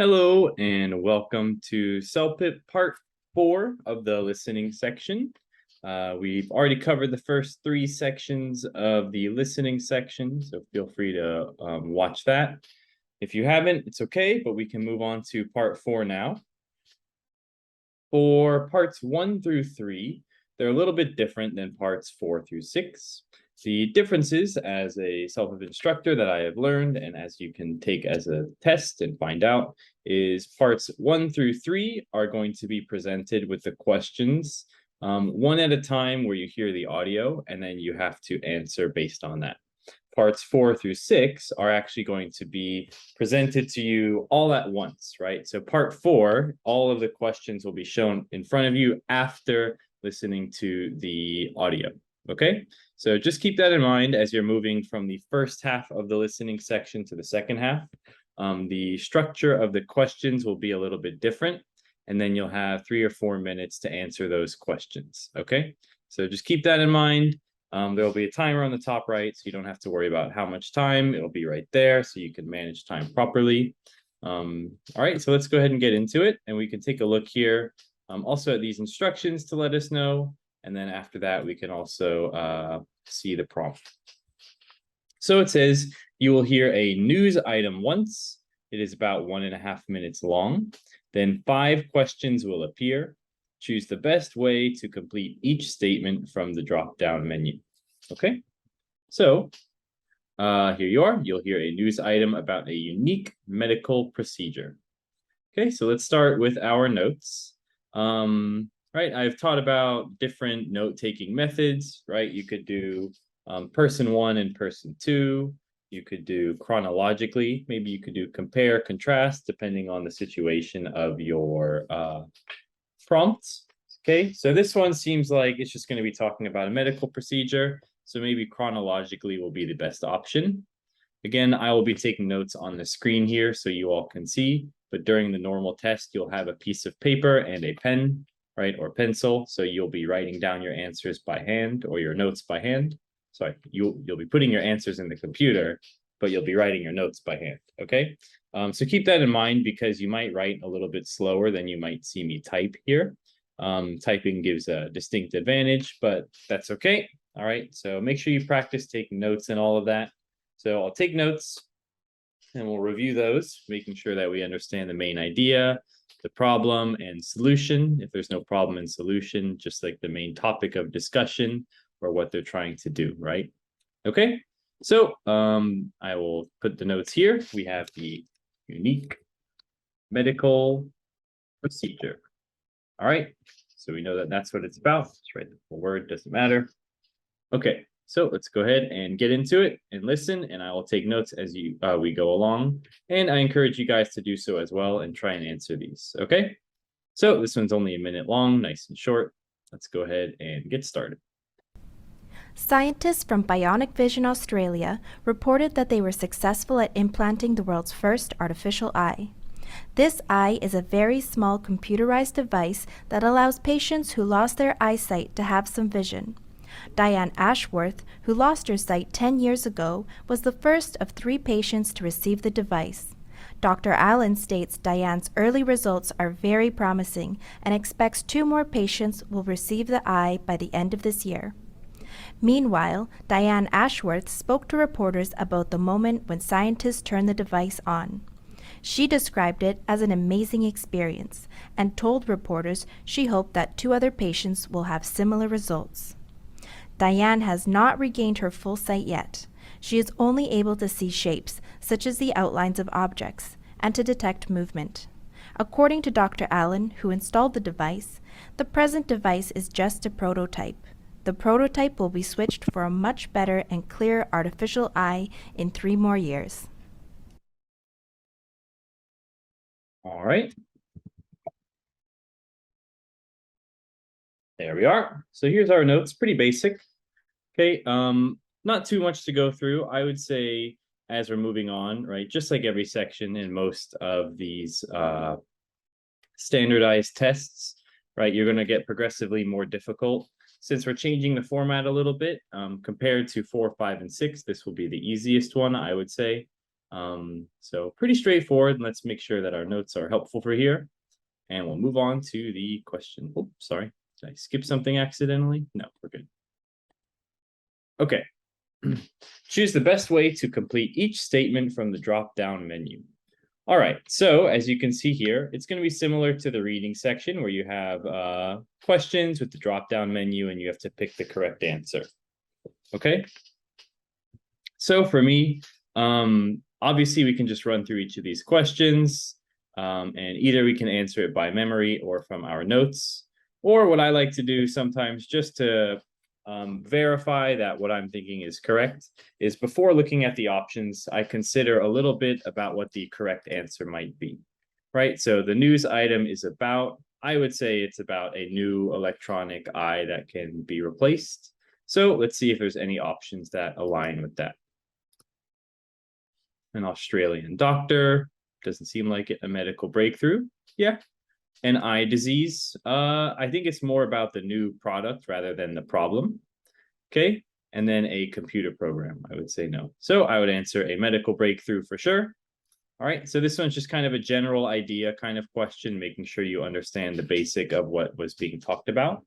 Hello and welcome to CELPIP part 4 of the listening section. We've already covered the first 3 sections of the listening section, so feel free to watch that. If you haven't, it's okay, but we can move on to part 4 now. For parts 1 through 3, they're a little bit different than parts 4 through 6. The differences as a CELPIP instructor that I have learned, and as you can take as a test and find out, is parts 1 through 3 are going to be presented with the questions one at a time where you hear the audio, and then you have to answer based on that. Parts 4 through 6 are actually going to be presented to you all at once, right? So part 4, all of the questions will be shown in front of you after listening to the audio, okay? So just keep that in mind as you're moving from the first half of the listening section to the second half. The structure of the questions will be a little bit different, and then you'll have 3 or 4 minutes to answer those questions, okay? So just keep that in mind. There'll be a timer on the top right, so you don't have to worry about how much time. It'll be right there, so you can manage time properly. All right, so let's go ahead and get into it, and we can take a look here also at these instructions to let us know, and then after that, we can also see the prompt. So it says, you will hear a news item once. It is about 1.5 minutes long. Then 5 questions will appear. Choose the best way to complete each statement from the drop-down menu. Okay, so here you are. You'll hear a news item about a unique medical procedure. Okay, so let's start with our notes. Right, I've taught about different note-taking methods, right? You could do person 1 and person 2. You could do chronologically. Maybe you could do compare, contrast, depending on the situation of your prompts. Okay, so this one seems like it's just going to be talking about a medical procedure. So maybe chronologically will be the best option. Again, I will be taking notes on the screen here so you all can see. But during the normal test, you'll have a piece of paper and a pen, right, or pencil. So you'll be writing down your answers by hand or your notes by hand. Sorry, you'll be putting your answers in the computer, but you'll be writing your notes by hand, okay? So keep that in mind because you might write a little bit slower than you might see me type here. Typing gives a distinct advantage, but that's okay. All right, so make sure you practice taking notes and all of that. So I'll take notes and we'll review those, making sure that we understand the main idea, the problem and solution. If there's no problem and solution, just like the main topic of discussion or what they're trying to do, right? Okay, so I will put the notes here. We have the unique medical procedure. All right, so we know that that's what it's about. Just write the full word, doesn't matter. Okay, so let's go ahead and get into it and listen, and I will take notes as we go along. And I encourage you guys to do so as well and try and answer these, okay? So this one's only a minute long, nice and short. Let's go ahead and get started. Scientists from Bionic Vision Australia reported that they were successful at implanting the world's first artificial eye. This eye is a very small computerized device that allows patients who lost their eyesight to have some vision. Diane Ashworth, who lost her sight 10 years ago, was the first of 3 patients to receive the device. Dr. Allen states Diane's early results are very promising and expects 2 more patients will receive the eye by the end of this year. Meanwhile, Diane Ashworth spoke to reporters about the moment when scientists turned the device on. She described it as an amazing experience and told reporters she hoped that 2 other patients will have similar results. Diane has not regained her full sight yet. She is only able to see shapes, such as the outlines of objects, and to detect movement. According to Dr. Allen, who installed the device, the present device is just a prototype. The prototype will be switched for a much better and clearer artificial eye in 3 more years. All right. There we are. So here's our notes, pretty basic. Okay, not too much to go through. I would say as we're moving on, right, just like every section in most of these standardized tests, right, you're going to get progressively more difficult. Since we're changing the format a little bit, compared to 4, 5, and 6, this will be the easiest one, I would say. So pretty straightforward. Let's make sure that our notes are helpful for here. And we'll move on to the question. Oh, sorry. Did I skip something accidentally? No, we're good. Okay. Choose the best way to complete each statement from the drop-down menu. All right, so as you can see here, it's going to be similar to the reading section where you have questions with the drop-down menu and you have to pick the correct answer. Okay. So for me, obviously we can just run through each of these questions and either we can answer it by memory or from our notes, or what I like to do sometimes just to verify that what I'm thinking is correct is before looking at the options, I consider a little bit about what the correct answer might be, right? So the news item is about, I would say it's about a new electronic eye that can be replaced. So let's see if there's any options that align with that. An Australian doctor, doesn't seem like it. A medical breakthrough, yeah. An eye disease, I think it's more about the new product rather than the problem. Okay, and then a computer program, I would say no. So I would answer a medical breakthrough for sure. All right, so this one's just kind of a general idea kind of question, making sure you understand the basic of what was being talked about.